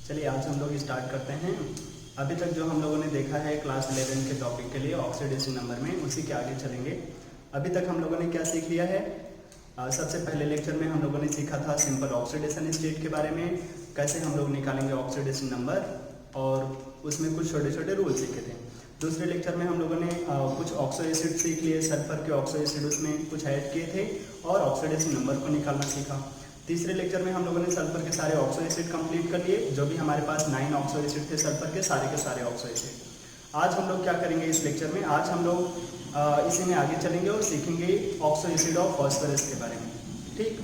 चलिए आज हम लोग स्टार्ट करते हैं। अभी तक जो हम लोगों ने देखा है क्लास 11 के टॉपिक के लिए ऑक्सीडेशन नंबर में, उसी के आगे चलेंगे। अभी तक हम लोगों ने क्या सीख लिया है? सबसे पहले लेक्चर में हम लोगों ने सीखा था सिंपल ऑक्सीडेशन स्टेट के बारे में, कैसे हम लोग निकालेंगे ऑक्सीडेशन नंबर, और उसमें कुछ छोटे छोटे रूल सीखे थे। दूसरे लेक्चर में हम लोगों ने कुछ ऑक्सो एसिड सीख लिए, सल्फर के ऑक्सो एसिड उसमें कुछ ऐड किए थे और ऑक्सीडेशन नंबर को निकालना सीखा। तीसरे लेक्चर में हम लोगों ने सल्फर के सारे ऑक्सो एसिड कंप्लीट कर लिए, जो भी हमारे पास 9 ऑक्सो एसिड थे सल्फर के सारे ऑक्सो एसिड। आज हम लोग क्या करेंगे इस लेक्चर में? आज हम लोग इसी में आगे चलेंगे और सीखेंगे ऑक्सो एसिड ऑफ फास्फोरस के बारे में। ठीक,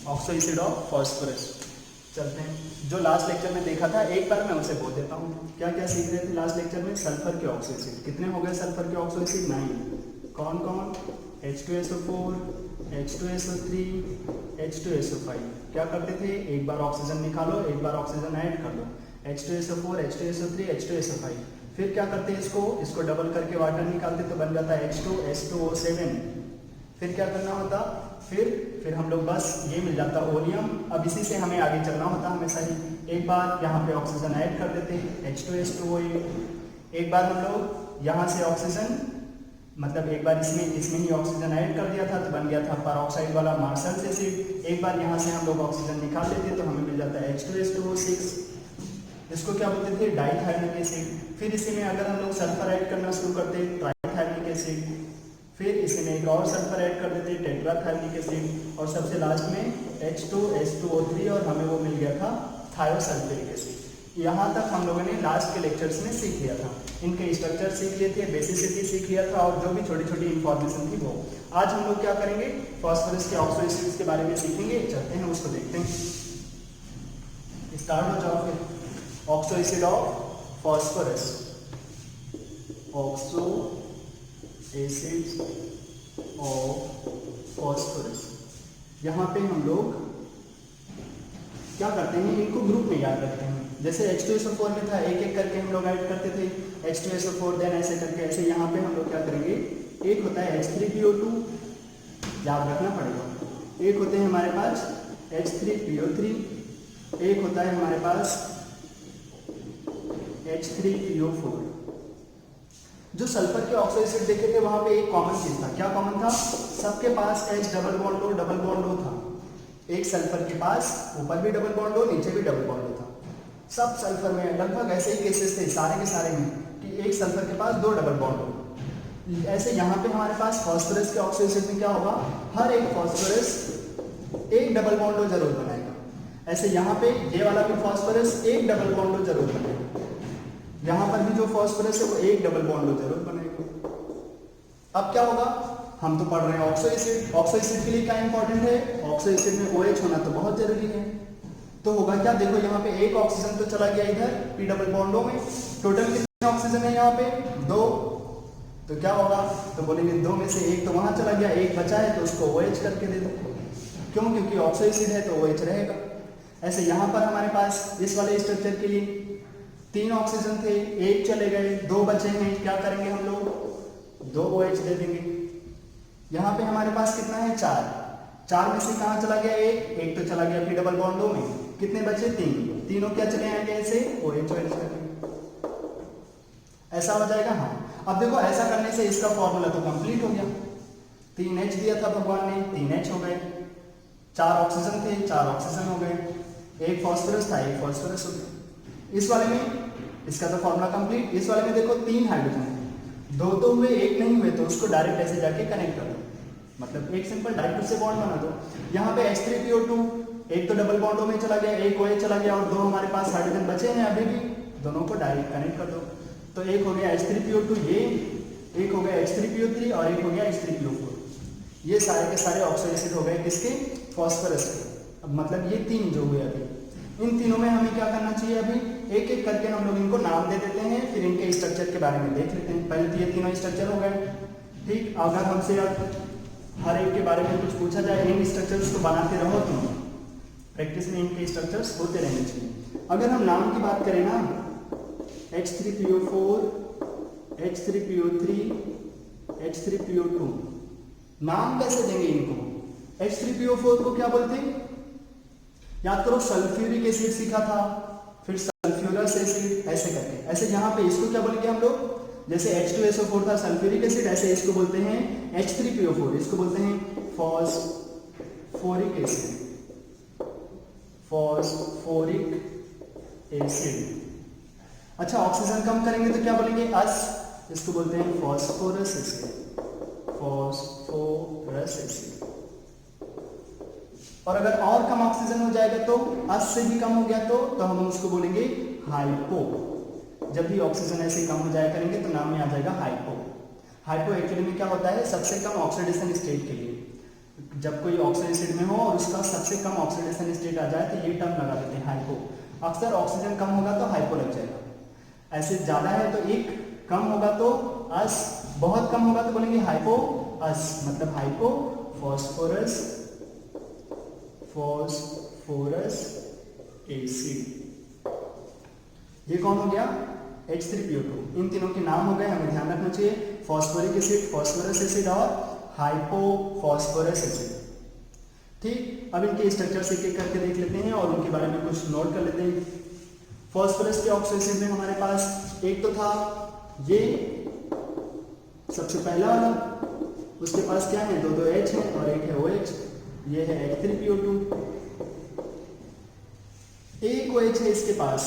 ऑक्सो एसिड ऑफ फास्फोरस चलते हैं। जो लास्ट लेक्चर में देखा था एक बार मैं उसे बोल देता हूँ। क्या क्या सीख रहे थे लास्ट लेक्चर में? सल्फर के ऑक्सो एसिड कितने हो गए? सल्फर के ऑक्सो एसिड 9। कौन कौन? H2SO4, H2SO3, H2SO5। क्या करते थे? एक बार ऑक्सीजन निकालो, एक बार ऑक्सीजन ऐड कर दो। H2SO4, H2SO3, H2SO5। फिर क्या करते हैं? इसको डबल करके वाटर निकालते तो बन जाता है H2S2O7। फिर क्या करना होता? फिर हम लोग बस ये मिल जाता ओलियम। अब इसी से हमें आगे चलना होता हमेशा ही। एक बार यहाँ पे ऑक्सीजन ऐड कर देते H2S2O8। एक बार हम लोग यहाँ से ऑक्सीजन, मतलब एक बार इसमें ही ऑक्सीजन ऐड कर दिया था तो बन गया था पेरोक्साइड वाला मार्शल्स एसिड। एक बार यहाँ से हम लोग ऑक्सीजन निकाल देते तो हमें मिल जाता है H2S2O6। इसको क्या बोलते थे? डाइथाइलिक एसिड। फिर इसी में अगर हम लोग सल्फर ऐड करना शुरू करते ट्राइथाइलिक एसिड। फिर इसी में एक और सल्फर ऐड कर देते टेट्राथाइलिक एसिड, और सबसे लास्ट में H2S2O3 और हमें वो मिल गया था थायोसल्फ्यूरिक एसिड। यहाँ तक हम लोगों ने लास्ट के लेक्चर्स में सीख लिया था। इनके स्ट्रक्चर सीख लिए थे, बेसिसिटी सीख लिया था, और जो भी छोटी छोटी इंफॉर्मेशन थी वो। आज हम लोग क्या करेंगे? फास्फोरस के ऑक्सो एसिड्स के बारे में सीखेंगे। चलते हैं उसको देखते हैं। स्टार्ट हो जाओ फिर। Oxo acid of phosphorus, oxo acids of phosphorus. यहाँ पे हम लोग क्या करते हैं? इनको ग्रुप में याद रखते हैं। जैसे H2SO4 में था, एक एक करके हम लोग ऐड करते थे H2SO4, देन ऐसे करके ऐसे। यहाँ पे हम लोग क्या करेंगे? एक होता है H3PO2, याद रखना पड़ेगा। एक होते हैं हमारे पास H3PO3, एक होता है हमारे पास H3PO4। जो सल्फर के ऑक्सो एसिड देखे थे वहां पे एक कॉमन चीज था। क्या कॉमन था? सबके पास H डबल बॉन्ड O था। एक सल्फर के पास ऊपर भी डबल बॉन्ड O, नीचे भी डबल बॉन्ड O था। सब सल्फर में लगभग ऐसे ही केसेस थे सारे के सारे में कि एक सल्फर के पास 2 डबल बॉन्ड O। ऐसे यहाँ पे हमारे पास फास्फोरस के ऑक्सो एसिड में क्या होगा? हर एक फास्फोरस एक डबल बॉन्ड O जरूर बनाएगा। ऐसे यहाँ पे ये वाला भी फास्फोरस एक डबल बॉन्ड O जरूर बनाएगा। यहाँ पर भी जो फास्फोरस है वो एक डबल बॉन्ड O जरूर बनेगा। अब क्या होगा? हम तो पढ़ रहे हैं ऑक्सो एसिड। ऑक्सो एसिड के लिए क्या इंपॉर्टेंट है? ऑक्सो एसिड में OH होना तो बहुत जरूरी है। तो होगा क्या? देखो यहाँ पे एक ऑक्सीजन तो चला गया इधर P डबल बॉन्ड O में। टोटल कितने ऑक्सीजन है यहाँ पे? 2। तो क्या होगा? तो बोलेंगे 2 में से एक तो वहां चला गया, एक बचा है तो उसको OH करके दे दो। क्यों? क्योंकि ऑक्सो एसिड है तो OH रहेगा। ऐसे यहाँ पर हमारे पास इस वाले स्ट्रक्चर के लिए 3 ऑक्सीजन थे, एक चले गए, 2 बचे हैं। क्या करेंगे हम लोग? 2 OH दे देंगे। यहाँ पे हमारे पास कितना है? 4 में से कहाँ चला गया? एक तो चला गया P डबल बॉन्ड O में। कितने बचे? 3। तीनों क्या चले आएंगे ऐसे? OH करेंगे। ऐसा हो जाएगा। हाँ, अब देखो ऐसा करने से इसका फॉर्मूला तो कंप्लीट हो गया। 3H दिया था भगवान ने, 3H हो गए। 4 ऑक्सीजन थे, 4 ऑक्सीजन हो गए। एक फास्फोरस था, एक फास्फोरस हो गया। इस वाले में इसका तो फॉर्मूला कंप्लीट। इस वाले में देखो 3 हाइड्रोजन है, 2 तो हुए, एक नहीं हुए, तो उसको डायरेक्ट ऐसे जाके कनेक्ट कर दो, मतलब एक सिंपल डायरेक्ट उससे बॉन्ड बना दो। यहाँ पे H3PO2, एक तो डबल बॉन्ड O में चला गया, एक OH चला गया, और 2 हमारे पास हाइड्रोजन बचे हैं अभी भी, दोनों को डायरेक्ट कनेक्ट कर दो। तो एक हो गया H3PO2 ये, एक हो गया H3PO3 और एक हो गया H3PO4। ये सारे के सारे ऑक्सो एसिड हो गए किसके? फास्फोरस के। अब मतलब ये 3 जो हुए अभी, इन तीनों में हमें क्या करना चाहिए? अभी एक एक करके हम लोग इनको नाम दे देते हैं, फिर इनके स्ट्रक्चर के बारे में देख लेते हैं। पहले तो ये तीनों स्ट्रक्चर हो गए। ठीक, अगर हमसे हर एक के बारे में कुछ पूछा जाए, इन स्ट्रक्चर्स को बनाते रहो तुम, प्रैक्टिस में इनके स्ट्रक्चर्स होते रहने चाहिए। अगर हम नाम की बात करें ना, H3PO4, H3PO3, H3PO2, नाम कैसे देंगे इनको? H3PO4 को क्या बोलते हैं? याद करो, सल्फ्यूरिक एसिड सीखा था, फिर सल्फ्यूरस एसिड, ऐसे करके। ऐसे यहाँ पे इसको क्या बोलेंगे हम लोग, जैसे H2SO4 था सल्फ्यूरिक एसिड, ऐसे इसको बोलते हैं H3PO4, इसको बोलते हैं फॉस्फोरिक एसिड, फॉस्फोरिक एसिड। अच्छा, ऑक्सीजन कम करेंगे तो क्या बोलेंगे, अस, इसको बोलते हैं फॉस्फोरस एसिड, फॉस्फोरस एसिड। और अगर और कम ऑक्सीजन हो जाएगा तो अस से भी कम हो गया तो हम उसको बोलेंगे हाइपो। जब भी ऑक्सीजन ऐसे कम हो जाया करेंगे तो नाम में आ जाएगा हाइपो। हाइपो एक्चुअली में क्या होता है, सबसे कम ऑक्सीडेशन स्टेट के लिए। जब कोई ऑक्सीडेशन में हो और उसका सबसे कम ऑक्सीडेशन स्टेट आ जाए तो ये टर्म लगा देते हैं हाइपो। अक्सर ऑक्सीजन कम होगा तो हाइपो लग जाएगा। ऐसे ज्यादा है तो एक, कम होगा तो अस, बहुत कम होगा तो बोलेंगे हाइपो अस, मतलब हाइपो फॉस्फोरस, फॉस्फोरस एसिड। ये कौन हो गया, H3PO2। इन तीनों के नाम हो गए, हमें ध्यान रखना चाहिए, फॉस्फोरिक एसिड, फॉस्फोरस एसिड और हाइपोफॉस्फोरस एसिड। ठीक, अब इनके स्ट्रक्चर एक एक करके देख लेते हैं और उनके बारे में कुछ नोट कर लेते हैं। फॉस्फोरस के ऑक्सीडेशन में हमारे पास एक तो था ये सबसे पहला वाला, उसके पास क्या है, दो H है और एक है OH, ये है H3PO2। एक OH है इसके पास,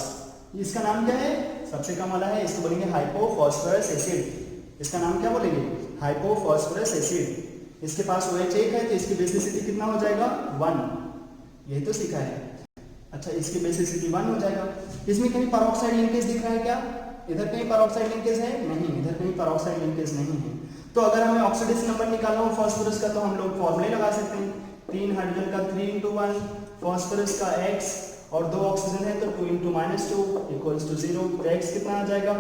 इसका नाम क्या है, सबसे कम वाला है, इसको बोलेंगे हाइपोफॉस्फोरस एसिड। इसका नाम क्या बोलेंगे, हाइपोफॉस्फोरस एसिड। इसके पास OH एक है तो इसकी बेसिसिटी कितना हो जाएगा, 1। यही तो सीखा है। अच्छा, इसकी बेसिसिटी 1 हो जाएगा। इसमें कहीं पेरोक्साइड लिंकेज दिख रहा है क्या, इधर कहीं पेरोक्साइड लिंकेज है, नहीं, इधर कहीं पेरोक्साइड लिंकेज नहीं है। तो अगर हमें ऑक्सीडेशन नंबर निकालना हो फॉस्फोरस का तो हम लोग फॉर्मूले लगा सकते हैं। 3 हाइड्रोजन का 3:1, फॉस्फोरस का X और 2 ऑक्सीजन है तो 2 × -2 इक्वल्स टू 0। तो X कितना आ जाएगा,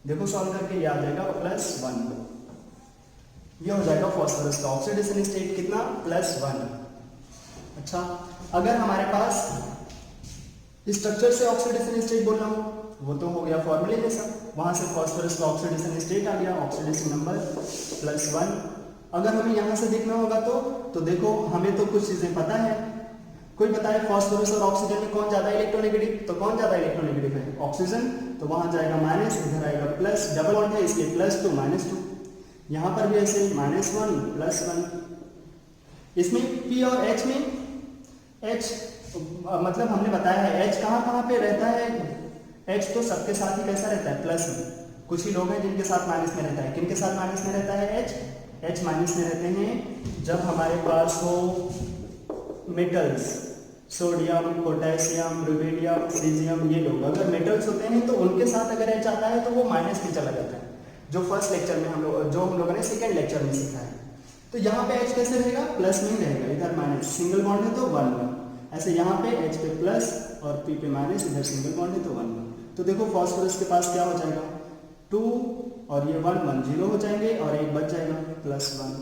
देखो सॉल्व करके, ये आ जाएगा +1। ये हो जाएगा फॉस्फोरस का ऑक्सीडेशन स्टेट कितना, +1। अच्छा, अगर हमारे पास स्ट्रक्चर से ऑक्सीडेशन स्टेट बोलना हो, वो तो हो गया फॉर्मूले जैसा, वहां से फॉस्फोरस का ऑक्सीडेशन स्टेट आ गया, ऑक्सीडेशन नंबर +1। अगर हमें यहां से देखना होगा तो देखो, हमें तो कुछ चीजें पता है। कोई बताए फॉस्फोरस और ऑक्सीजन में कौन ज्यादा इलेक्ट्रोनेगेटिव, तो कौन ज्यादा इलेक्ट्रोनेगेटिव है, ऑक्सीजन। तो वहां जाएगा माइनस, इधर आएगा प्लस, डबल बॉन्ड है इसलिए +2 -2। यहां पर भी ऐसे -1 +1। इसमें P और H में, H मतलब हमने बताया है H कहाँ पे रहता है, H तो सबके साथ ही कैसा रहता है, प्लस में। कुछ ही लोग हैं जिनके साथ माइनस में रहता है। किनके साथ माइनस में रहता है, H माइनस में रहते हैं जब हमारे पास हो metals, sodium, potassium, rubidium, caesium, ये लोग अगर मेटल्स होते हैं तो उनके साथ अगर H आता है तो वो माइनस में चला जाता है, जो फर्स्ट लेक्चर में हम लोगों ने सेकेंड लेक्चर में सीखा है। तो यहाँ पे H कैसे रहेगा, प्लस में रहेगा, इधर माइनस, सिंगल बॉन्ड है तो 1 ऐसे यहाँ पे H पे प्लस और P पे माइनस, इधर सिंगल बॉन्ड है तो 1। तो देखो फॉस्फोरस के पास क्या हो जाएगा, 2 और ये 1 0 हो जाएंगे और एक बच जाएगा +1।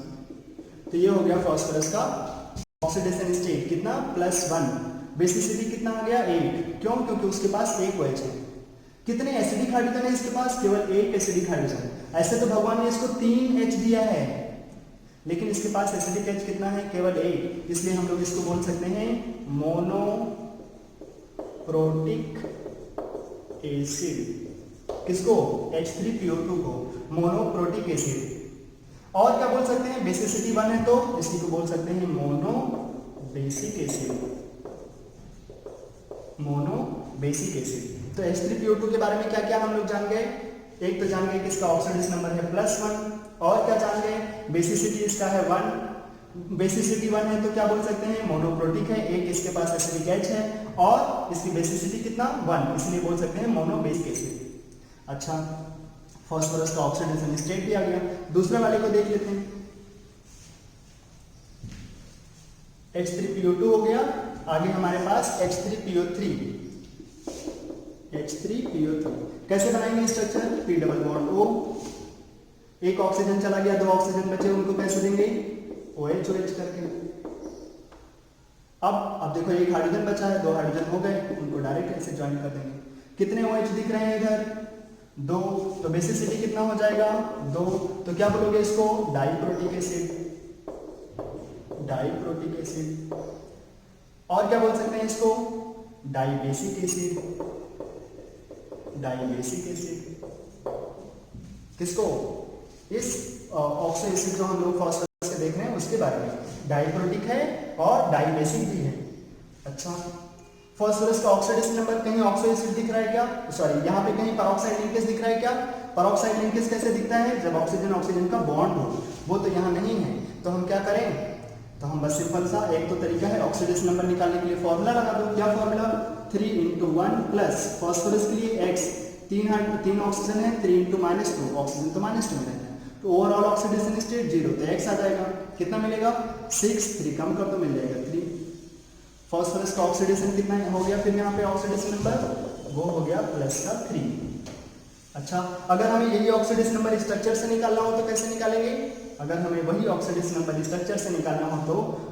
तो ये हो गया फॉस्फोरस का ऑक्सीडेशन स्टेट कितना, +1। बेसिसिटी कितना आ गया, 8। क्यों, क्योंकि उसके पास एक OH है। कितने एसिडिक हाइड्रोजन है इसके पास, केवल एक एसिडिक हाइड्रोजन। ऐसे तो भगवान ने इसको 3 H दिया है, लेकिन इसके पास एसिडिक H कितना है, केवल 1। इसलिए हम लोग इसको बोल सकते हैं मोनोप्रोटिक एसिड। किसको, H3PO2 को मोनोप्रोटिक एसिड। और क्या बोल सकते हैं, बेसिसिटी 1 है तो इसी को बोल सकते हैं mono basic acid, mono basic acid. तो H3PO2 के बारे में क्या क्या हम लोग जान गए, एक तो जान गए कि इसका ऑक्सीडेशन नंबर है +1, और क्या जान गए, बेसिसिटी इसका है 1। बेसिसिटी 1 है तो क्या बोल सकते हैं, मोनोप्रोटिक है, एक इसके पास एसिडिक H है और इसकी बेसिसिटी कितना, 1, इसलिए बोल सकते हैं मोनो बेसिक एसिड। अच्छा, फॉस्फोरस का ऑक्सीडेशन स्टेट भी आ गया। दूसरे वाले को देख लेते हैं, H3PO2 हो गया, आगे हमारे पास H3PO3। H3PO3 कैसे बनाएंगे structure, P double bond O, एक ऑक्सीजन चला गया, 2 ऑक्सीजन बचे, उनको कैसे देंगे, OH OH करके। अब देखो एक हाइड्रोजन बचा है, 2 हाइड्रोजन हो गए, उनको डायरेक्ट ऐसे ज्वाइन कर देंगे। कितने OH दिख रहे हैं इधर, 2। तो बेसिसिटी कितना हो जाएगा, 2। तो क्या बोलोगे इसको, डाइप्रोटिक एसिड, डाइप्रोटिक एसिड। और क्या बोल सकते हैं इसको, dibasic acid. Dibasic acid. किसको? इस ऑक्सो एसिड जो हम लोग फास्फोरस के देख रहे हैं उसके बारे में। डाइप्रोटिक है और डाई बेसिक भी है। अच्छा, फास्फोरस का ऑक्सीडेशन नंबर, कहीं ऑक्सो एसिड दिख रहा है क्या? सॉरी, यहाँ पे कहीं पेरोक्साइड लिंकेज दिख रहा है क्या? पेरोक्साइड लिंकेज कैसे दिखता है? जब ऑक्सीजन ऑक्सीजन का बॉन्ड हो, वो तो यहाँ नहीं है। तो हम क्या करें? तो हम बस सिंपल सा एक तो तरीका है ऑक्सीडेशन नंबर निकालने के लिए, फॉर्मूला लगा दो। क्या फॉर्मूला? 3 × 1 प्लस फास्फोरस के लिए x, तीन ऑक्सीजन है, 3 × -2, ऑक्सीजन तो -2 में रहता है, तो ओवरऑल ऑक्सीडेशन स्टेट 0, तो x आ जाएगा। कितना मिलेगा? 6, 3 कम कर दो, मिल जाएगा 3। फास्फोरस का ऑक्सीडेशन कितना हो गया? फिर यहाँ पे ऑक्सीडेशन नंबर वो हो गया +3। अच्छा, अगर हमें यही ऑक्सीडेशन नंबर स्ट्रक्चर से निकालना हो तो कैसे निकालेंगे? अगर हमें वही ऑक्सीडेशन नंबर स्ट्रक्चर से निकालना हो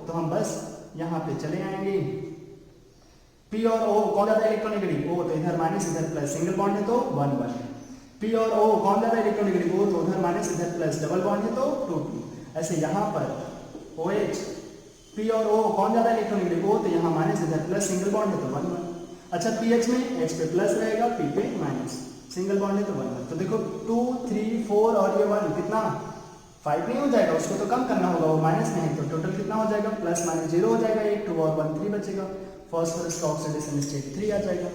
तो हम बस यहाँ पे चले आएंगे। P और O कौन ज्यादा इलेक्ट्रोनेगेटिव? O तो इधर माइनस इधर प्लस, सिंगल बॉन्ड है तो 1 1। P और O कौन ज्यादा इलेक्ट्रोनेगेटिव? O तो उधर माइनस इधर प्लस, डबल बॉन्ड है तो 2 2। ऐसे यहाँ पर OH, P और O कौन ज्यादा इलेक्ट्रोनेगेटिव? O तो यहाँ माइनस इधर प्लस, सिंगल बॉन्ड है तो 1 1। अच्छा, pH में H पे प्लस रहेगा, P पे माइनस, सिंगल बॉन्ड है तो 1 1। तो देखो 2 3 4 और ये 1 कितना 5 नहीं हो जाएगा? उसको तो कम करना होगा, वो माइनस में है, तो टोटल कितना हो जाएगा? प्लस माइनस 0 हो जाएगा, 1 2 और 1 3 बचेगा। फास्फोरस का ऑक्सीडेशन स्टेट 3 आ जाएगा।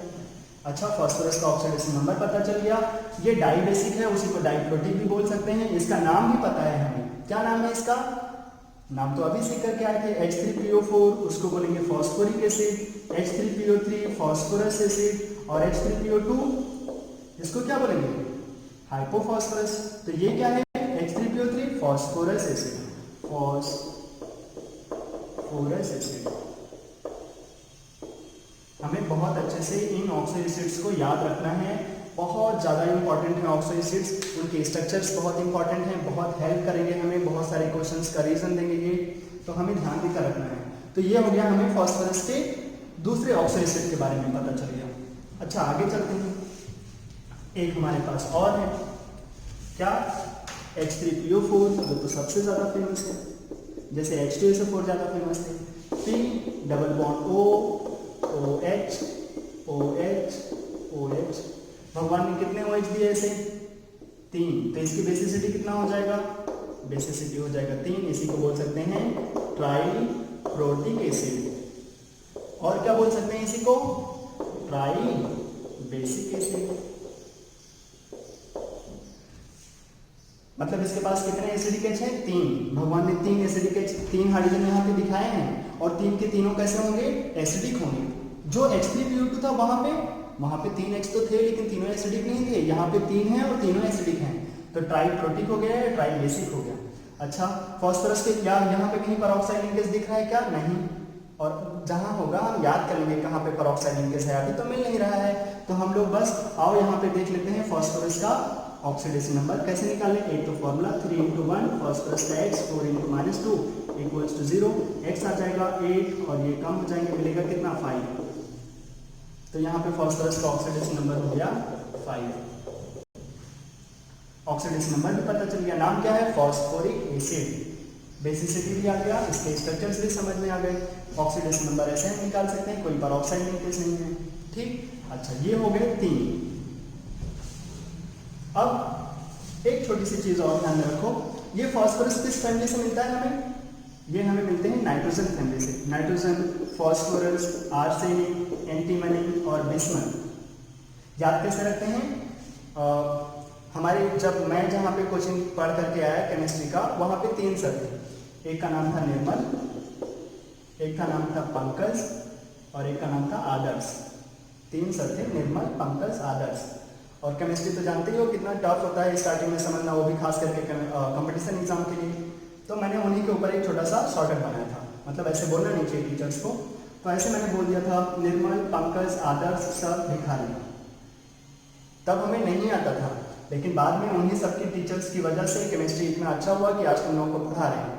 अच्छा, फास्फोरस का ऑक्सीडेशन नंबर पता चल गया। ये डाई बेसिक है, उसी को डाइप्रोटिक भी बोल सकते हैं। इसका नाम भी पता है हमें, क्या नाम है इसका? नाम तो अभी सीख करके आए थे, H3PO4, उसको बोलेंगे phosphoric acid. H3PO3 phosphorous acid, और H3PO2 इसको क्या बोलेंगे? हाइपोफॉस्फोरस। तो ये क्या है? H3PO3 phosphorous acid, phosphorous acid. हमें बहुत अच्छे से इन ऑक्सो एसिड्स को याद रखना है, बहुत ज़्यादा इंपॉर्टेंट है ऑक्सो एसिड्स। उनके स्ट्रक्चर्स बहुत इंपॉर्टेंट हैं, बहुत हेल्प करेंगे हमें, बहुत सारे क्वेश्चंस का रीजन देंगे ये, तो हमें ध्यान देकर रखना है। तो ये हो गया हमें फास्फोरस के दूसरे ऑक्सो एसिड के बारे में पता चल गया। अच्छा, आगे चलते हैं। एक हमारे पास और है, क्या? H3PO4, जो तो सबसे ज़्यादा फेमस है, जैसे H2SO4 ज़्यादा फेमस है। P double bond O, OH, OH, OH। भगवान ने कितने OH दिए इसे? 3, तो इसकी बेसिसिटी कितना हो जाएगा? बेसिसिटी हो जाएगा 3। इसी को बोल सकते हैं ट्राइप्रोटिक एसिड। और क्या बोल सकते हैं इसी को? Try basic acid. मतलब इसके पास कितने एसिडिक एच हैं? 3। भगवान ने 3 एसिडिक एच, 3 हाइड्रोजन यहाँ पे दिखाए हैं, और 3 के तीनों कैसे होंगे? एसिडिक होंगे। जो H3PO2 था वहां पे 3 H तो थे, लेकिन तीनों एसिडिक नहीं थे। यहाँ पे 3 हैं और तीनों एसिडिक हैं, तो ट्राइप्रोटिक हो गया, ट्राई बेसिक हो गया। अच्छा, फास्फोरस के क्या यहाँ पे कहीं पेरोक्साइड लिंकेज दिख रहा है क्या? नहीं। और जहाँ होगा हम याद करेंगे कहाँ पे पेरोक्साइड लिंकेज है, अभी तो मिल नहीं रहा है। तो हम लोग बस आओ यहाँ पे देख लेते हैं फास्फोरस का ऑक्सीडेशन नंबर कैसे निकालें। एक तो फॉर्मूला 3 × 1 फास्फोरस का X, 4 × -2 इक्वल्स टू 0। X आ जाएगा 8 और ये कम हो जाएंगे, मिलेगा कितना? 5। तो यहाँ पे फास्फोरस का ऑक्सीडेशन नंबर हो गया 5। ऑक्सीडेशन नंबर भी पता चल गया। नाम क्या है? Phosphoric acid. बेसिसिटी भी आ गया, इसके स्ट्रक्चर्स भी समझ में आ गए। ऑक्सीडेशन नंबर ऐसे हम निकाल सकते हैं, कोई पेरोक्साइड लिंकेज नहीं है। ठीक, अच्छा, ये हो गए 3। अब एक छोटी सी चीज और ध्यान में रखो, ये फास्फोरस किस फैमिली से मिलता है हमें? ये हमें मिलते हैं नाइट्रोजन फैमिली से। नाइट्रोजन, फास्फोरस, आर्सेनिक, एंटीमनी और बिस्मथ। याद कैसे रखते हैं? हमारे जब मैं जहाँ पे कोचिंग पढ़ करके आया केमिस्ट्री का, वहाँ पे 3 सर थे। एक का नाम था निर्मल, एक का नाम था पंकज और एक का नाम था आदर्श। 3 सर थे, निर्मल, पंकज, आदर्श। और केमिस्ट्री तो जानते ही हो कितना टफ होता है स्टार्टिंग में समझना, वो भी खास करके कंपटीशन एग्जाम के लिए। तो मैंने उन्हीं के ऊपर एक छोटा सा शॉर्टकट बनाया था, मतलब ऐसे बोलना नहीं चाहिए टीचर्स को, तो ऐसे मैंने बोल दिया था निर्मल, पंकज, आदर्श सब भिखारी। तब हमें नहीं आता था, लेकिन बाद में उन्हीं सबकी टीचर्स की वजह से केमिस्ट्री इतना अच्छा हुआ कि आज तुम लोगों को पढ़ा रहे हैं।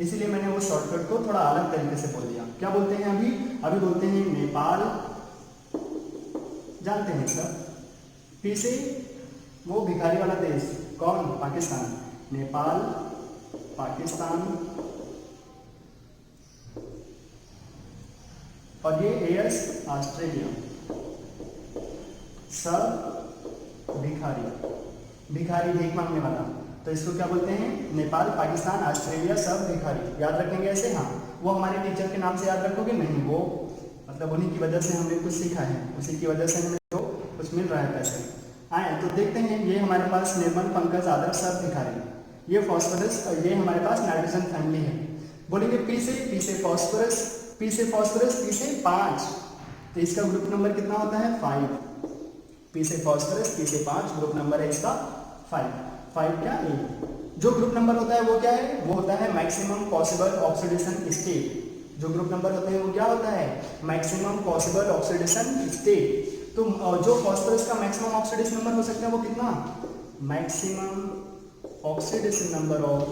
इसीलिए मैंने वो शॉर्टकट को थोड़ा अलग तरीके से बोल दिया। क्या बोलते हैं अभी बोलते हैं नेपाल, जानते हैं सर। पी से वो भिखारी वाला देश कौन? पाकिस्तान। नेपाल, पाकिस्तान, और ये एएस ऑस्ट्रेलिया। सब भिखारी, भिखारी भीख मांगने वाला, तो इसको क्या बोलते हैं? नेपाल, पाकिस्तान, ऑस्ट्रेलिया सब भिखारी। याद रखेंगे ऐसे? हाँ। वो हमारे टीचर के नाम से याद रखोगे? नहीं, वो मतलब उन्हीं की वजह से हमने कुछ सीखा है, उसी की वजह से हमें तो कुछ मिल रहा है पैसे। आए तो देखते हैं, ये हमारे पास निर्मल, पंकज, आदर्श सब भिखारी। ये फॉस्फोरस और ये हमारे पास नाइट्रोजन फैमिली है। बोलेंगे पी से फॉस्फोरस, पी से फॉस्फोरस, पी से 5, तो इसका ग्रुप नंबर कितना होता है? 5। पी से फॉस्फोरस, पी से 5, ग्रुप नंबर है इसका 5 क्या? ए। जो ग्रुप नंबर होता है वो क्या है? वो होता है मैक्सिमम पॉसिबल ऑक्सीडेशन स्टेट। जो ग्रुप नंबर होते हैं वो क्या होता है? Maximum possible oxidation state. तो जो फॉस्फोरस का मैक्सिमम ऑक्सीडेशन नंबर हो सकता है वो कितना? Maximum oxidation number of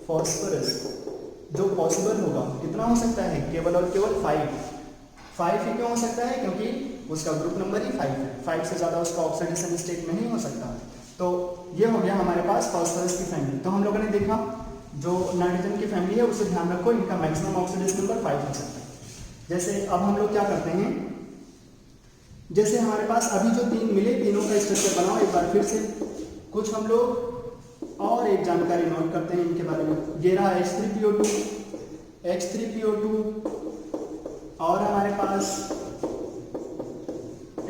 phosphorus जो पॉसिबल होगा कितना हो सकता है? केवल और केवल 5 ही क्यों हो सकता है? क्योंकि उसका ग्रुप नंबर ही 5 है। 5 से ज़्यादा उसका ऑक्सीडेशन स्टेट नहीं हो सकता। तो ये हो गया हमारे पास फॉस्फोरस की फैमिली। तो हम लोगों ने देखा जो नाइट्रोजन की फैमिली है उसे ध्यान रखो, इनका मैक्सिमम ऑक्सीडेशन नंबर 5 हो सकता है। जैसे अब हम लोग क्या करते हैं, जैसे हमारे पास अभी जो 3 मिले, तीनों का स्ट्रक्चर बनाओ एक बार फिर से। कुछ हम लोग और एक जानकारी नोट करते हैं इनके बारे में। ये रहा H3PO2 और हमारे पास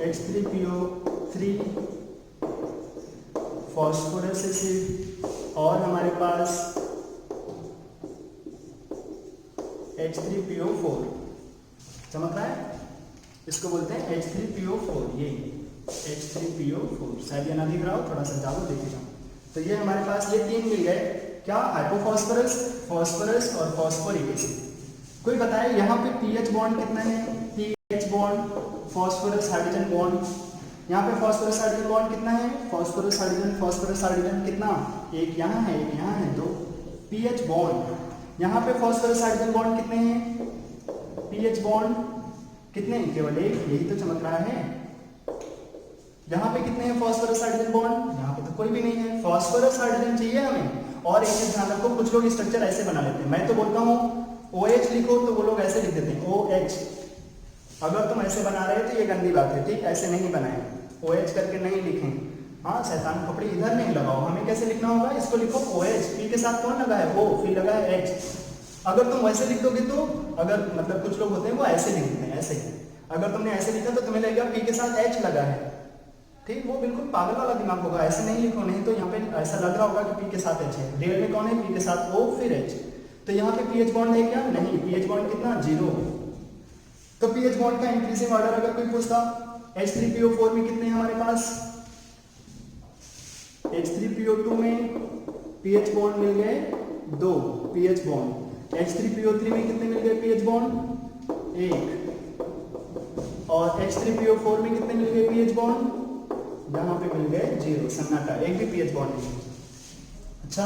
H3PO3 फॉस्फोरस एसिड और हमारे पास H3PO4 चमक रहा है, इसको बोलते हैं H3PO4। ये H3PO4 शायद ये ना दिख रहा हो, थोड़ा सा जाओ देखे जाओ। तो ये हमारे पास ये 3 मिल गए क्या? हाइपोफॉस्फोरस, फॉस्फोरस और फॉस्फोरिक एसिड। कोई बताए यहाँ पे पीएच बॉन्ड कितना है? PH bond, phosphorus hydrogen bond, यहाँ पे फॉस्फोरस हाइड्रोजन बॉन्ड कितना है? फॉस्फोरस हाइड्रोजन कितना? एक यहाँ है, एक यहाँ है, 2 पीएच बॉन्ड। यहाँ पे फॉस्फोरस हाइड्रोजन बॉन्ड कितने हैं? पीएच बॉन्ड कितने? केवल 1, यही तो चमक रहा है। यहाँ पे कितने हैं फॉस्फोरस हाइड्रोजन बॉन्ड? यहाँ पे तो कोई भी नहीं है। फॉस्फोरस हाइड्रोजन चाहिए हमें। और एक चीज ध्यान रखो, कुछ लोग स्ट्रक्चर ऐसे बना लेते हैं। मैं तो बोलता हूँ OH लिखो, तो वो लोग ऐसे लिख देते हैं OH। अगर तुम ऐसे बना रहे हो तो ये गंदी बात है, ठीक? ऐसे नहीं बनाए, OH करके नहीं लिखें। हाँ, शैतान कपड़े इधर नहीं लगाओ। हमें कैसे लिखना होगा? इसको लिखो OH, पी के साथ कौन लगा है? O, फिर लगा है H। अगर तुम वैसे लिख दोगे तो, अगर मतलब कुछ लोग होते हैं वो ऐसे लिख देते हैं, ऐसे ही। अगर तुमने ऐसे लिखा तो तुम्हें लगेगा पी के साथ H लगा है, ठीक? वो बिल्कुल पागल वाला दिमाग होगा, ऐसे नहीं लिखो। नहीं तो यहाँ पे ऐसा लग रहा होगा कि पी के साथ H है। रियल में कौन है? पी के साथ O फिर H। तो यहाँ पे पीएच बॉन्ड है क्या? नहीं, पीएच बॉन्ड कितना? 0। तो पीएच बॉन्ड का इंक्रीजिंग ऑर्डर अगर कोई पूछता, H3PO4 में कितने हैं हमारे पास? H3PO2 में पीएच बॉन्ड मिल गए 2 पीएच बॉन्ड। H3PO3 में कितने मिल गए पीएच बॉन्ड? 1। और H3PO4 में कितने मिल गए पीएच बॉन्ड? यहाँ पे मिल गए 0, सन्नाटा, एक भी पीएच बॉन्ड नहीं। अच्छा,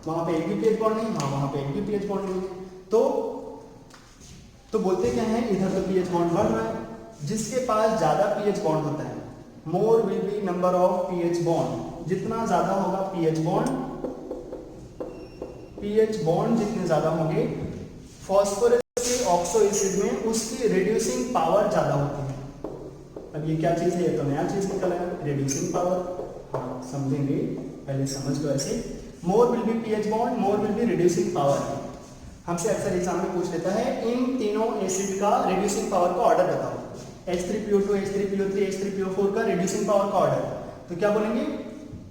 वहां पे एक भी पीएच बॉन्ड नहीं, हाँ वहां पे एक भी पीएच बॉन्ड नहीं है। तो बोलते क्या है, इधर तो पीएच बॉन्ड बढ़ रहा है। जिसके पास ज्यादा पीएच बॉन्ड होता है, more will be number of pH bond. जितना ज्यादा होगा पीएच बॉन्ड जितने ज्यादा होंगे फॉस्फोरस के ऑक्सो एसिड में, उसकी रिड्यूसिंग पावर ज्यादा होती है। अब ये क्या चीज है? ये तो नया चीज निकला है, रिड्यूसिंग पावर। हाँ समझेंगे, पहले समझ लो ऐसे। More will be pH bond, more will be reducing power. हमसे अक्सर एग्जाम में पूछ लेता है इन तीनों एसिड का रिड्यूसिंग पावर का ऑर्डर बताओ। H3PO2, H3PO3, H3PO4 का रिड्यूसिंग पावर का ऑर्डर। तो क्या बोलेंगे?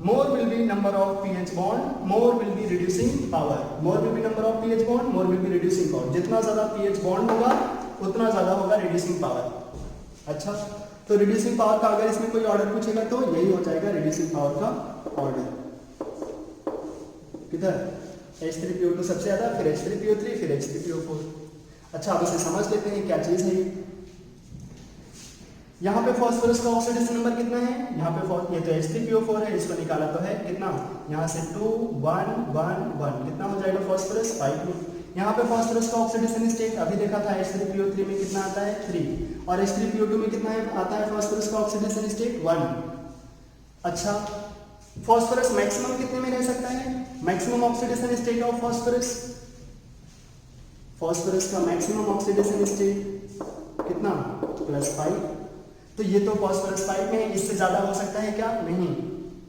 More will be number of pH bond, more will be reducing power. More will be number of pH bond, more will be reducing power. जितना ज्यादा pH bond होगा उतना ज्यादा होगा रिड्यूसिंग पावर। अच्छा, तो रिड्यूसिंग पावर का अगर इसमें कोई ऑर्डर पूछेगा तो यही हो जाएगा रिड्यूसिंग पावर का ऑर्डर। किधर? H3PO2 सबसे ज्यादा, फिर H3PO3, फिर H3PO4। अच्छा, अब इसे समझ लेते हैं क्या चीज है। यहाँ पे फॉस्फोरस का ऑक्सीडेशन नंबर कितना है? यहाँ पे ये तो H3PO4 है, इसको निकाला तो है कितना? यहाँ से 2 1 1 1 कितना हो जाएगा फॉस्फोरस? 5। यहाँ पे फॉस्फोरस का ऑक्सीडेशन स्टेट अभी देखा था H3PO3 में कितना आता है? 3। और H3PO2 में कितना आता है फॉस्फोरस का ऑक्सीडेशन स्टेट? 1। अच्छा, फॉस्फोरस मैक्सिमम कितने में रह सकता है? Maximum oxidation state of phosphorus, phosphorus का मैक्सिमम ऑक्सीडेशन स्टेट कितना? +5। तो ये तो फॉस्फोरस 5 में है, इससे ज्यादा हो सकता है क्या? नहीं।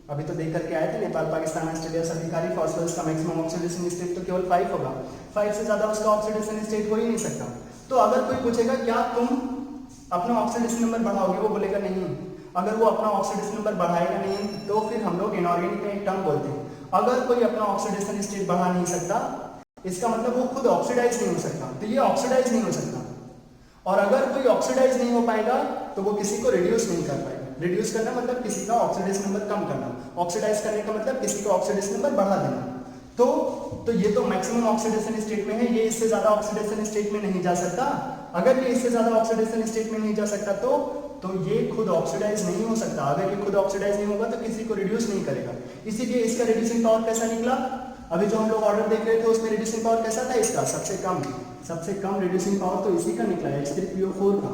अभी तो देख करके आए थे, नेपाल, पाकिस्तान, ऑस्ट्रेलिया सभी कार्य फास्फोरस का मैक्सिमम ऑक्सीडेशन स्टेट तो केवल 5 होगा, 5 से ज्यादा उसका ऑक्सीडेशन स्टेट हो ही नहीं सकता। तो अगर कोई पूछेगा क्या तुम अपना ऑक्सीडेशन नंबर बढ़ाओगे, वो बोलेगा नहीं। अगर वो अपना ऑक्सीडेशन नंबर बढ़ाएगा नहीं तो फिर हम लोग इनऑर्गेनिक में एक टर्म बोलते हैं, अगर कोई अपना ऑक्सीडेशन स्टेट बढ़ा नहीं सकता इसका मतलब वो खुद ऑक्सीडाइज नहीं हो सकता, तो ये ऑक्सीडाइज नहीं हो सकता। और अगर कोई ऑक्सीडाइज नहीं हो पाएगा तो वो किसी को रिड्यूस नहीं कर पाएगा। रिड्यूस करना मतलब किसी का ऑक्सीडेशन नंबर कम करना, ऑक्सीडाइज करने का मतलब किसी का ऑक्सीडेशन नंबर बढ़ा देना। तो ये तो मैक्सिमम ऑक्सीडेशन स्टेट में है, ये इससे ज्यादा ऑक्सीडेशन स्टेट में नहीं जा सकता। अगर ये इससे ज्यादा ऑक्सीडेशन स्टेट में नहीं जा सकता तो ये खुद ऑक्सीडाइज नहीं हो सकता। अगर ये खुद ऑक्सीडाइज नहीं होगा तो किसी को रिड्यूस नहीं करेगा, इसीलिए इसका रिड्यूसिंग पावर कैसा निकला। अभी जो हम लोग ऑर्डर देख रहे थे उसमें रिड्यूसिंग पावर कैसा था इसका, सबसे कम रिड्यूसिंग पावर तो इसी का निकला है, H3PO4 का।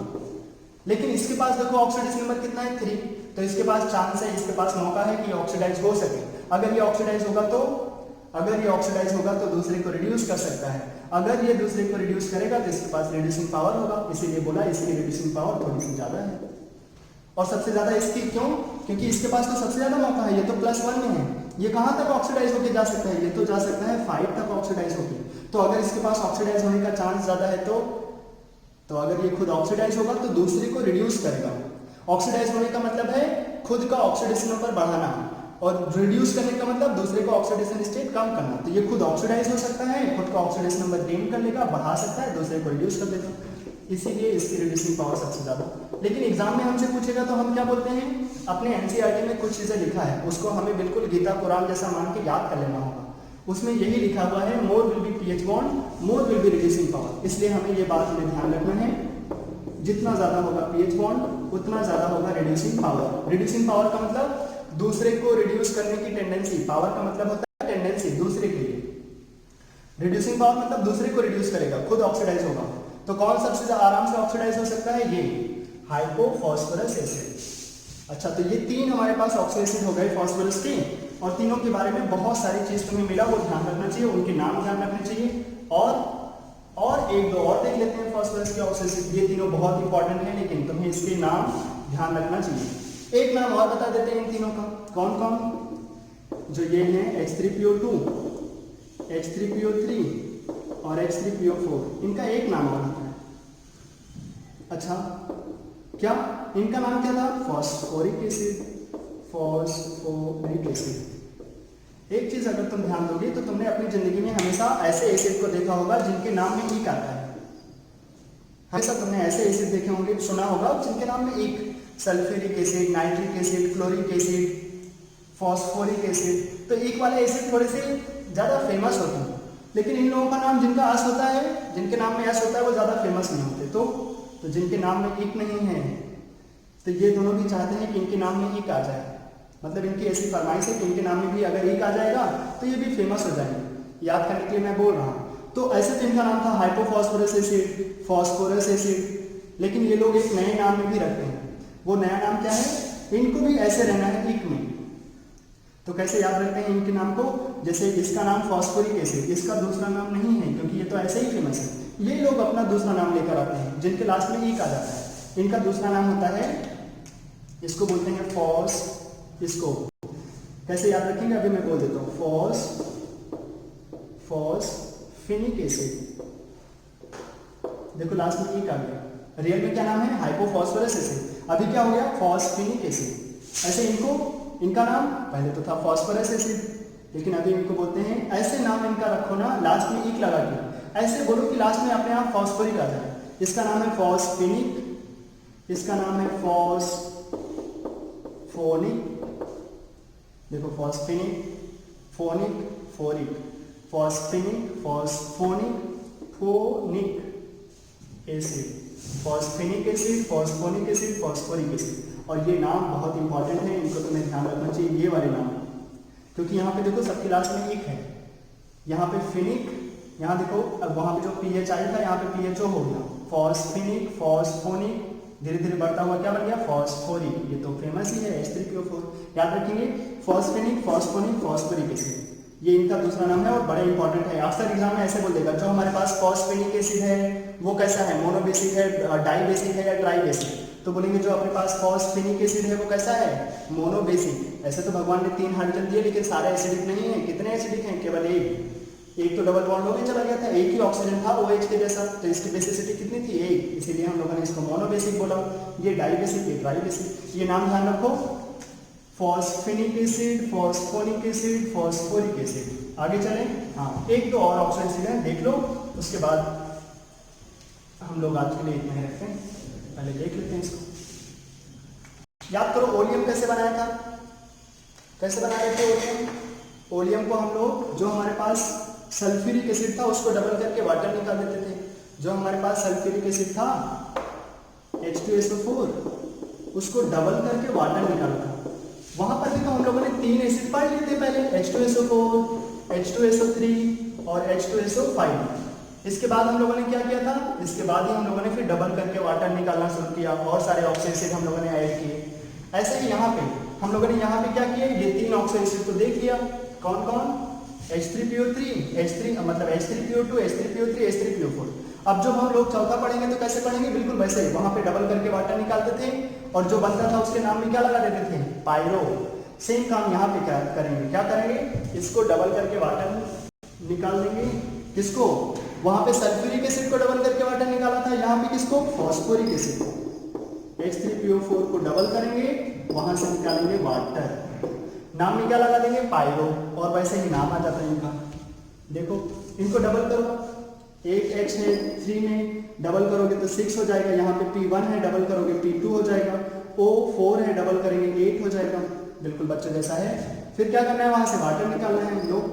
लेकिन इसके पास देखो ऑक्सीडेशन नंबर कितना है 3, तो इसके पास चांस है, इसके पास मौका है कि ऑक्सीडाइज हो सके। अगर ये ऑक्सीडाइज होगा तो दूसरे को रिड्यूस कर सकता है, अगर ये दूसरे को रिड्यूस करेगा तो इसके पास रिड्यूसिंग पावर होगा, इसीलिए बोला इसकी रिड्यूसिंग पावर थोड़ी सी ज्यादा है। और सबसे ज्यादा इसकी क्यों, क्योंकि इसके पास तो सबसे ज्यादा मौका है, ये तो +1 में है, ये कहां तक ऑक्सीडाइज होके जा सकता है, ये तो जा सकता है 5 तक ऑक्सीडाइज होके। तो अगर इसके पास ऑक्सीडाइज होने का चांस ज्यादा है तो अगर ये खुद ऑक्सीडाइज होगा तो दूसरे को रिड्यूस करेगा। ऑक्सीडाइज होने का मतलब है खुद का ऑक्सीडेशन नंबर बढ़ाना, और रिड्यूस करने का मतलब दूसरे को ऑक्सीडेशन स्टेट कम करना। तो ये खुद ऑक्सीडाइज हो सकता है, खुद का ऑक्सीडेशन नंबर गेन कर लेगा, बढ़ा सकता है, दूसरे को रिड्यूस कर देगा, इसीलिए इसकी रिड्यूसिंग पावर सबसे ज्यादा। लेकिन एग्जाम में हमसे पूछेगा तो हम क्या बोलते हैं, अपने एनसीईआरटी में कुछ चीजें लिखा है उसको हमें बिल्कुल गीता कुरान जैसा मान के याद कर लेना होगा। उसमें यही लिखा हुआ है more will be pH bond, more will be reducing power. इसलिए हमें ये बात में ध्यान रखना है, जितना ज्यादा होगा पीएच बॉन्ड उतना ज्यादा होगा रिड्यूसिंग पावर। रिड्यूसिंग पावर का मतलब दूसरे को रिड्यूस करने की टेंडेंसी, पावर का मतलब होता है टेंडेंसी दूसरे के लिए। रिड्यूसिंग पावर मतलब दूसरे को रिड्यूस करेगा, खुद ऑक्सीडाइज होगा। तो कौन सबसे आराम से ऑक्सीडाइज हो सकता है, ये हाइपोफॉस्फोरस एसिड। अच्छा, तो ये 3 हमारे पास ऑक्सीडेशन हो गए फास्फोरस के, और तीनों के बारे में बहुत सारी चीज तुम्हें मिला, वो ध्यान रखना चाहिए, उनके नाम ध्यान रखने चाहिए। और एक दो और देख लेते हैं फास्फोरस के ऑक्सीडेशन, ये तीनों बहुत इंपॉर्टेंट है, लेकिन तुम्हें इसके नाम ध्यान रखना चाहिए। एक नाम और बता देते हैं इन तीनों का, कौन कौन, जो ये है H3PO2, H3PO3 और H3PO4, इनका एक नाम और होता है। अच्छा, क्या इनका नाम क्या था, फॉस्फोरिक एसिड, फॉस्फोरिक एसिड। एक चीज अगर तुम ध्यान दोगे तो तुमने अपनी जिंदगी में हमेशा ऐसे एसिड को देखा होगा जिनके नाम में ईक आता है। हमेशा तुमने ऐसे एसिड देखे होंगे, सुना होगा जिनके नाम में ईक, sulphuric acid, nitric acid, chloric acid, phosphoric acid. तो ईक वाले एसिड थोड़े से ज्यादा फेमस होते हैं, लेकिन इन लोगों का नाम जिनका एस होता है, जिनके नाम में एस होता है वो ज्यादा फेमस नहीं होते। तो जिनके नाम में ईक नहीं है, तो ये दोनों भी चाहते हैं कि इनके नाम में ईक आ जाए, मतलब इनकी ऐसी फरमाइश है कि इनके नाम में भी अगर ईक आ जाएगा तो ये भी फेमस हो जाएंगे। याद करने के लिए मैं बोल रहा हूँ। तो ऐसे तो इनका नाम था हाइपोफॉस्फोरस एसिड, फॉस्फोरस एसिड, लेकिन ये लोग एक नए नाम में भी रखते हैं। वो नया नाम क्या है, इनको भी ऐसे रहना है ईक में। तो कैसे याद रखते हैं इनके नाम को, जैसे इसका नाम फॉस्फोरिक एसिड, इसका दूसरा नाम नहीं है क्योंकि ये तो ऐसे ही फेमस है। ये लोग अपना दूसरा नाम लेकर आते हैं जिनके लास्ट में ईक आ जाता है। इनका दूसरा नाम होता है, इसको बोलते हैं फॉस। इसको कैसे याद रखेंगे, अभी मैं बोल देता हूँ, फॉस्फेनिक एसिड। देखो लास्ट में ईक आ गया, रियल में क्या नाम है, हाइपोफॉस्फोरस एसिड, अभी क्या हो गया, फॉस्फेनिक एसिड। ऐसे इनका नाम पहले तो था फॉस्फोरस एसिड, लेकिन अभी इनको बोलते हैं, ऐसे नाम इनका रखो ना लास्ट में ईक लगा के, ऐसे बोलो कि लास्ट में अपने आप फॉस्फोरिक आ जाए। इसका नाम है फॉस्फेनिक, इसका नाम है फॉस्फोनिक। देखो phosphinic, phonic, phoric, phosphinic, phosphonic, phonic acid, phosphinic acid, phosphonic acid, phosphoric acid. और ये नाम बहुत इंपॉर्टेंट है, इनको तुम्हें ध्यान रखना चाहिए, ये वाले नाम, क्योंकि यहाँ पे देखो सबके लास्ट में एक है, यहाँ पे फिनिक, यहाँ देखो अब वहाँ पे जो PHI था यहाँ पे PHO हो गया, फॉस्फेनिक, फॉस्फोनिक, धीरे धीरे बढ़ता हुआ क्या बन गया, फॉस्फोरिक। ये तो फेमस ही है H3PO4, याद रखेंगे, फॉस्फेनिक, फॉस्फोनिक, फॉस्फोरिक एसिड, ये इनका दूसरा नाम है और बड़ा इंपॉर्टेंट है। अक्सर एग्जाम में ऐसे बोल देगा जो हमारे पास फॉस्फेनिक एसिड है वो कैसा है, मोनोबेसिक है, डाइबेसिक है या ट्राइबेसिक। तो बोलेंगे जो अपने पास फॉस्फेनिक एसिड है वो कैसा है, मोनोबेसिक। ऐसे तो भगवान ने 3 हाइड्रोजन दिए लेकिन सारे एसिडिक नहीं है। कितने एसिडिक हैं, केवल एक तो डबल बॉन्ड होके चला गया था, एक ही ऑक्सीजन था OH के जैसा, तो इसकी बेसिसिटी कितनी थी, 1, इसीलिए हम लोगों ने इसको मोनोबेसिक बोला। ये डाइबेसिक, ये ट्राइबेसिक। ये नाम ध्यान रखो, phosphinic acid, phosphonic acid, phosphoric acid. आगे चलें, हाँ एक दो और ऑप्शन एसिड हैं देख लो, उसके बाद हम लोग आज के लिए इतना ही रखते हैं। पहले देख लेते हैं इसको। याद करो ओलियम कैसे बनाया था, कैसे बना रहे थे ओलियम। ओलियम को हम लोग जो हमारे पास सल्फ्यूरिक एसिड था उसको डबल करके वाटर निकाल देते थे। जो हमारे पास सल्फ्यूरिक एसिड था H2SO4 उसको डबल करके वाटर निकाला था। वहां पर देखो हम लोगों ने 3 एसिड पढ़ लिए थे पहले, H2SO4, H2SO3 और H2SO5। इसके बाद हम लोगों ने क्या किया था, इसके बाद ही हम लोगों ने फिर डबल करके वाटर निकालना शुरू किया और सारे ऑक्सो एसिड हम लोगों ने ऐड किए। ऐसे ही यहाँ पे हम लोगों ने यहाँ पे क्या किया, ये 3 ऑक्सो एसिड को देख लिया, कौन कौन, H3PO3, मतलब H3PO2, H3PO3, H3PO4। अब जब हम लोग चौथा पढ़ेंगे तो कैसे पढ़ेंगे, बिल्कुल वैसे वहां पे डबल करके वाटर निकालते थे और जो बनता था उसके नाम में क्या लगा देते थे, पायरो। सेम काम यहाँ पे क्या करेंगे, क्या करेंगे, इसको डबल करके वाटर निकाल देंगे। किसको, वहां पे सल्फ्यूरिक एसिड को डबल करके वाटर निकाला था, यहाँ पे किसको, फॉस्फोरिक एसिड को, H3PO4 को डबल करेंगे, वहां से निकालेंगे वाटर, नाम में क्या लगा देंगे, पायरो। और वैसे ही नाम आ जाता है इनका। देखो इनको डबल करो, एक H है 3 में, डबल करोगे तो 6 हो जाएगा, यहाँ पे P1 है, डबल करोगे P2 हो जाएगा, O4 है, डबल करेंगे 8 हो जाएगा, बिल्कुल बच्चों जैसा है। फिर क्या करना है, वहां से वाटर निकालना है, लोग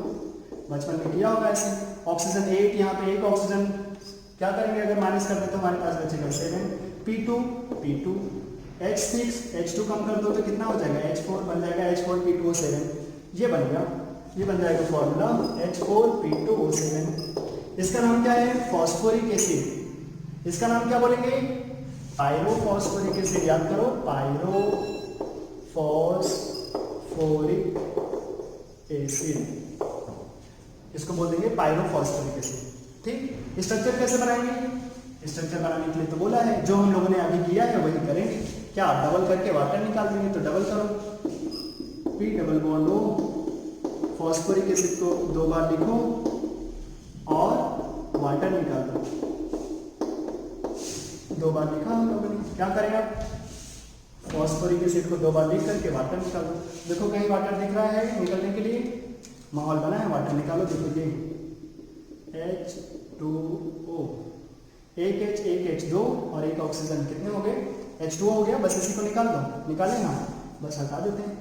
बचपन में किया होगा ऐसे। ऑक्सीजन 8, यहाँ पे एक ऑक्सीजन, क्या करेंगे अगर माइनस कर दे तो हमारे पास बचेगा 7, P2, H6, H2 कम कर दो तो कितना हो जाएगा, H4 बन जाएगा, H4P2O7, ये बन गया, ये बन जाएगा फॉर्मूला H4P2O7। इसका नाम क्या है, फॉस्फोरिक एसिड। इसका नाम क्या बोलेंगे, पायरोफॉस्फोरिक एसिड। याद करो, पायरोफॉस्फोरिक एसिड, इसको बोल देंगे पायरोफॉस्फोरिक एसिड। ठीक, स्ट्रक्चर कैसे बनाएंगे, स्ट्रक्चर बनाने के लिए तो बोला है, जो हम लोगों ने अभी किया है वही करेंगे। क्या, डबल करके वाटर निकाल देंगे, तो डबल करो, P double bond O, phosphoric acid को 2 बार लिखो और वाटर निकाल दो, 2 बार लिखा हम लोगों ने। क्या करेंगे आप, फॉस्फोरिक एसिड को 2 बार लिख करके वाटर निकाल दो। देखो कहीं वाटर दिख रहा है निकलने के लिए, माहौल बना है, वाटर निकालो। देखो ये H2O, एक H, एक H2 और एक ऑक्सीजन, कितने हो गए, H2O हो गया। बस इसी को निकाल दो, निकालें ना, बस हटा देते हैं।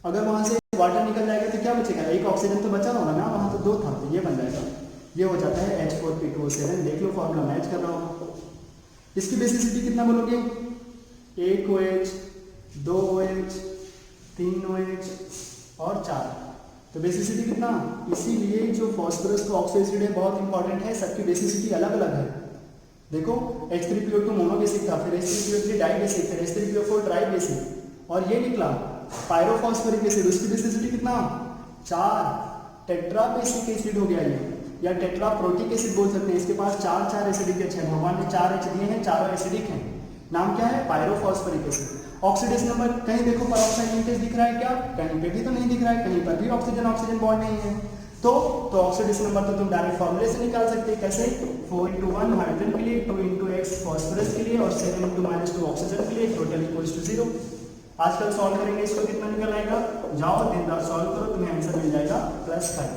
अगर वहां से वाटर निकल जाएगा तो क्या बचेगा, एक ऑक्सीजन तो बचा होगा ना, वहां तो 2 था, तो ये बन जाएगा, ये हो जाता है H4P2O7। देख लो फॉर्मूला मैच कर रहा होगा। इसकी बेसिसिटी कितना बोलोगे, 1 OH, 2 OH, 3 OH और 4, तो बेसिसिटी कितना। इसीलिए जो फॉस्फोरस का ऑक्सो एसिड है बहुत इंपॉर्टेंट है, सबकी बेसिसिटी अलग अलग है। देखो H3PO2 मोनोबेसिक था, फिर H3PO3 डाइबेसिक, फिर H3PO4 ट्राइबेसिक, और ये निकला पायरोफॉस्फोरिक एसिड, उसकी बेसिसिटी कितना, 4, टेट्राबेसिक एसिड हो गया ये, या टेट्राप्रोटिक एसिड बोल सकते हैं। इसके पास 4 एसिडिक H है, भगवान ने 4 H दिए हैं, चारों एसिडिक हैं। नाम क्या है, पायरोफॉस्फोरिक एसिड। ऑक्सीडेशन नंबर कहीं देखो पेरोक्साइड लिंकेज दिख रहा है क्या, कहीं पे भी तो नहीं दिख रहा है, कहीं पर भी ऑक्सीजन ऑक्सीजन बॉन्ड नहीं है। तो ऑक्सीडेशन नंबर तो तुम डायरेक्ट फॉर्मूले से निकाल सकते हैं। कैसे, 4:1 हाइड्रोजन के लिए, 2:x फॉस्फोरस के लिए और 7:-2 ऑक्सीजन के लिए, टोटल इक्वल्स टू 0। आजकल सॉल्व करेंगे इसको, कितना निकल आएगा, जाओ दिन रात सॉल्व करो, तुम्हें आंसर मिल जाएगा +5।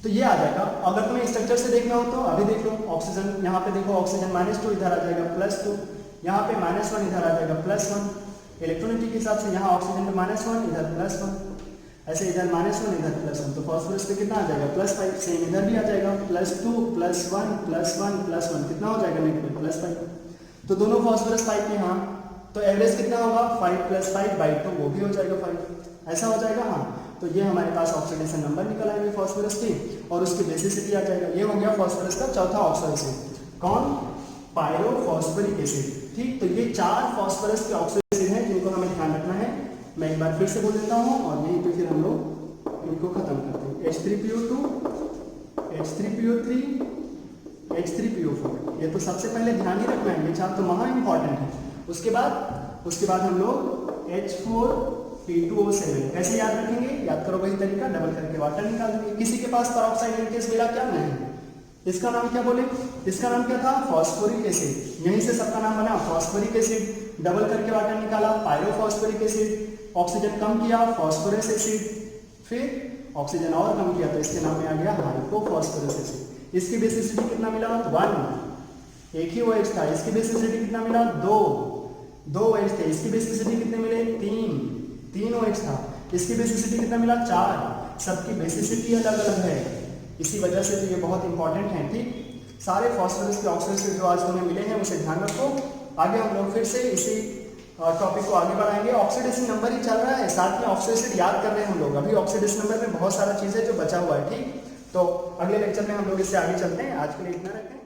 तो ये आ जाएगा। अगर तुम्हें स्ट्रक्चर से देखना हो तो अभी देख लो, ऑक्सीजन यहाँ पे देखो, ऑक्सीजन -2 इधर आ जाएगा +2, यहाँ पे -1 इधर आ जाएगा +1। इलेक्ट्रॉनिटी के हिसाब से यहाँ ऑक्सीजन पे -1 इधर +1, ऐसे इधर -1 इधर +1, तो फॉस्फोरस पे कितना आ जाएगा, +5। सेम इधर भी आ जाएगा, +2 +1 +1 +1, कितना हो जाएगा नेट पे, +5। तो दोनों फॉस्फोरस पाइप में, हाँ, तो एवरेज कितना होगा, 5 + 5/2, वो भी हो जाएगा 5, ऐसा हो जाएगा। हाँ, तो ये हमारे पास ऑक्सीडेशन नंबर निकल आएंगे फॉस्फोरस की, और उसकी बेसिसिटी आ जाएगा। ये हो गया फॉस्फोरस का चौथा ऑक्सो एसिड, कौन, पायरोफॉस्फोरिक एसिड। ठीक, तो ये 4 फॉस्फोरस के ऑक्सो एसिड हैं जिनको हमें ध्यान रखना है। मैं एक बार फिर से बोल देता हूँ और यहीं पे फिर हम लोग इनको खत्म करते हैं। H3PO2, H3PO3, H3PO4। ये तो सबसे पहले ध्यान ही रखना है, ये चार तो महा इंपॉर्टेंट है। उसके बाद हम लोग H4P2O7 कैसे याद रखेंगे? याद करो वही तरीका, डबल करके वाटर निकाल देंगे। किसी के पास पेरोक्साइड एनकेस मिला क्या? नहीं। इसका नाम क्या बोले? इसका नाम क्या था? Phosphoric acid. यहीं से सबका नाम बना फॉस्फोरिक एसिड। डबल करके वाटर निकाला, पायरोफॉस्फोरिक एसिड। ऑक्सीजन कम किया, फॉस्फोरस एसिड। फिर ऑक्सीजन और कम किया तो इसके नाम में आ गया हाइपोफॉस्फोरस एसिड। इसकी बेसिसिटी कितना मिला? 1। एक ही OH था। इसकी बेसिसिटी कितना मिला? 2 OH थे। इसकी बेसिसिटी कितने मिले? 3 OH था। इसकी बेसिसिटी कितना मिला? 4। सबकी बेसिसिटी अलग अलग है, इसी वजह से तो ये बहुत इंपॉर्टेंट है। ठीक, सारे फॉस्फोरस के ऑक्सीडेशन जो आज हमें मिले हैं उसे ध्यान रखो। आगे हम लोग फिर से इसी टॉपिक को आगे बढ़ाएंगे। ऑक्सीडेशन नंबर ही चल रहा है, साथ में ऑक्सीडेशन याद कर रहे हैं हम लोग। अभी ऑक्सीडेशन नंबर में बहुत सारा चीज़ है जो बचा हुआ है। ठीक, तो अगले लेक्चर में हम लोग इससे आगे चलते हैं। आज के लिए इतना रखें।